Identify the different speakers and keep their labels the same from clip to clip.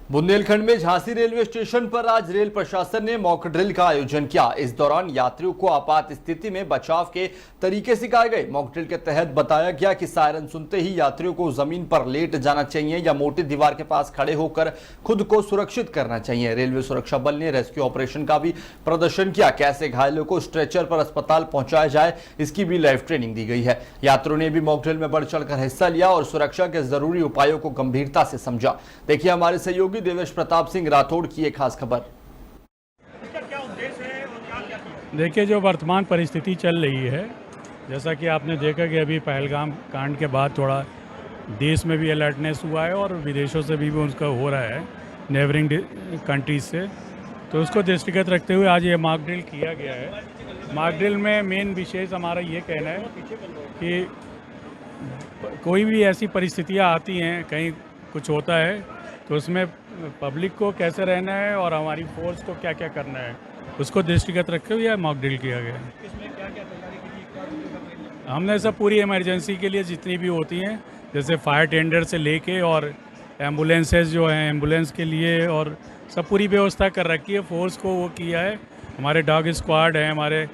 Speaker 1: बुंदेलखंड में Jhansi railway station पर आज रेल प्रशासन ने मॉक ड्रिल का आयोजन किया। इस दौरान यात्रियों को आपात स्थिति में बचाव के तरीके सिखाए गए। मॉक ड्रिल के तहत बताया गया कि सायरन सुनते ही यात्रियों को जमीन पर लेट जाना चाहिए या मोटी दीवार के पास खड़े होकर खुद को सुरक्षित करना चाहिए। रेलवे सुरक्षा बल ने रेस्क्यू ऑपरेशन का भी प्रदर्शन किया। कैसे घायलों को स्ट्रेचर पर अस्पताल पहुंचाया जाए, इसकी भी लाइव ट्रेनिंग दी गई है। यात्रियों ने भी मॉक ड्रिल में बढ़ चढ़कर हिस्सा लिया और सुरक्षा के जरूरी उपायों को गंभीरता से समझा। देखिए हमारे सहयोगी देवेश प्रताप सिंह राठौड़ की एक खास खबर।
Speaker 2: देखिए, जो वर्तमान परिस्थिति चल रही है, जैसा कि आपने देखा कि अभी पहलगाम कांड के बाद थोड़ा देश में भी अलर्टनेस हुआ है और विदेशों से भी उसका हो रहा है, नेबरिंग कंट्रीज से। तो उसको दृष्टिगत रखते हुए आज ये मॉक ड्रिल किया गया है। मॉक ड्रिल में मेन विशेष हमारा ये कहना है कि कोई भी ऐसी परिस्थितियाँ आती हैं, कहीं कुछ होता है, तो उसमें पब्लिक को कैसे रहना है और हमारी फोर्स को क्या क्या करना है, उसको दृष्टिगत रखते हुए मॉक ड्रिल किया गया है। हमने सब पूरी इमरजेंसी के लिए जितनी भी होती हैं, जैसे फायर टेंडर से लेके और एम्बुलेंसेज जो हैं, एम्बुलेंस के लिए और सब पूरी व्यवस्था कर रखी है। फोर्स को वो किया है। हमारे डॉग स्क्वाड है, हमारे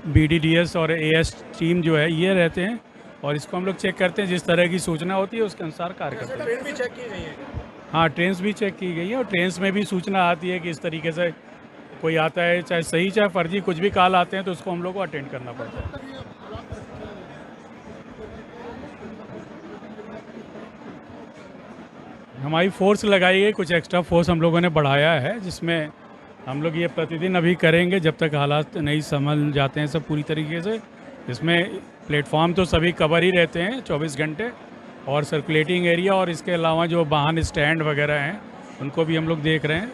Speaker 2: BDDS और AS टीम जो है ये रहते हैं और इसको हम लोग चेक करते हैं। जिस तरह की सूचना होती है उसके अनुसार कार्य करते हैं।
Speaker 3: ट्रेन भी चेक की गई है।
Speaker 2: हाँ, ट्रेन्स भी चेक की गई है और ट्रेन्स में भी सूचना आती है कि इस तरीके से कोई आता है, चाहे सही चाहे फर्जी, कुछ भी कॉल आते हैं तो उसको हम लोग को अटेंड करना पड़ता है। हमारी फोर्स लगाई गई, कुछ एक्स्ट्रा फोर्स हम लोगों ने बढ़ाया है, जिसमें हम लोग ये प्रतिदिन अभी करेंगे जब तक हालात नहीं समझ जाते हैं सब पूरी तरीके से। इसमें प्लेटफॉर्म तो सभी कवर ही रहते हैं 24 घंटे और सर्कुलेटिंग एरिया और इसके अलावा जो वाहन स्टैंड वगैरह हैं उनको भी हम लोग देख रहे हैं।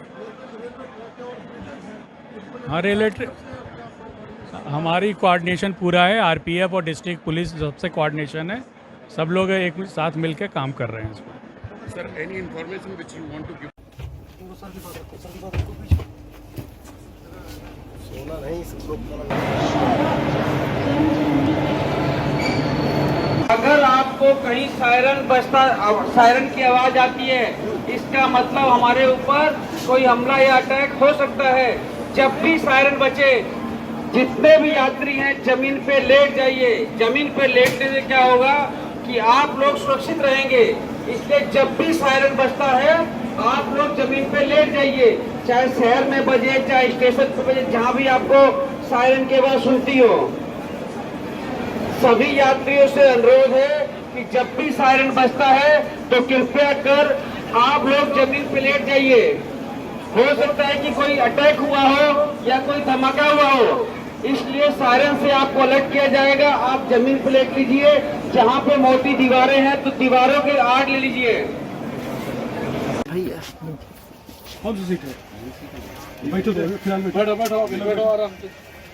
Speaker 2: हाँ, हमारी कोऑर्डिनेशन पूरा है। RPF और डिस्ट्रिक्ट पुलिस सबसे कोऑर्डिनेशन है। सब लोग एक साथ मिलकर काम कर रहे हैं इसमें।
Speaker 3: Sir, any information which you want to give?
Speaker 4: अगर आपको कहीं सायरन की आवाज आती है, इसका मतलब हमारे ऊपर कोई हमला या अटैक हो सकता है। जब भी सायरन बचे, जितने भी यात्री हैं जमीन पे लेट जाइए। जमीन पे लेटने से क्या होगा कि आप लोग सुरक्षित रहेंगे। इसलिए जब भी सायरन बजता है आप लोग जमीन पे लेट जाइए, चाहे शहर में बजे, चाहे स्टेशन पे बजे, जहां भी आपको सायरन की आवाज सुनती हो। सभी यात्रियों से अनुरोध है कि जब भी सायरन बजता है तो कृपया कर आप लोग जमीन पे लेट जाइए। हो सकता है कि कोई अटैक हुआ हो या कोई धमाका हुआ हो, इसलिए सायरन से आपको अलर्ट किया जाएगा। आप जमीन पे लेट लीजिए। जहां पे मोटी दीवारें हैं तो दीवारों के आड़ ले लीजिए।
Speaker 3: भैया कौन सी सीट है? बैठो फिलहाल बैठो आराम से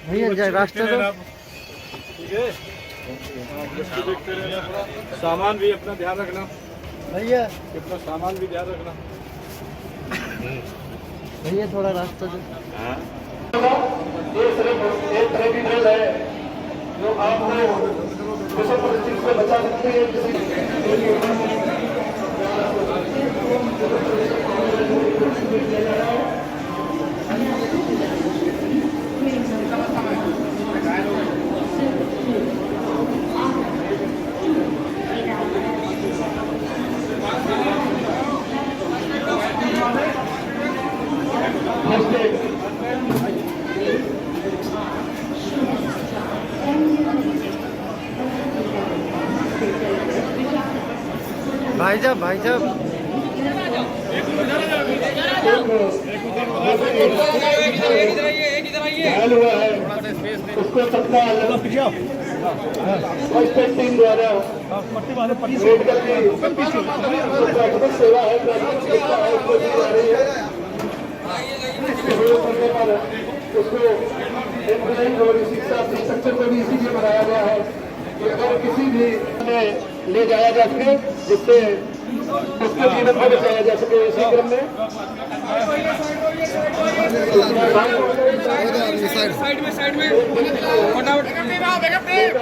Speaker 3: भैया। रास्ते सामान भी अपना ध्यान रखना भैया, अपना सामान भी ध्यान रखना भैया। थोड़ा रास्ता दो।
Speaker 4: ये सिर्फ एक तरह की ड्रिल है जो आपको किसी परिस्थिति से बचा सकती है।
Speaker 3: भाई साहब
Speaker 4: घायल हुआ है, उसको तत्काल टीम द्वारा मेडिकल की सेवा है, उसको दी जा रही है। उसको एम्बुलेंस और शिक्षा स्ट्रक्चर को भी इसीलिए बनाया गया है कि अगर किसी भी में ले जाया जा सके, जिससे उसके जीवन को बचाया जा सके। इसी क्रम में साइड में फटाफट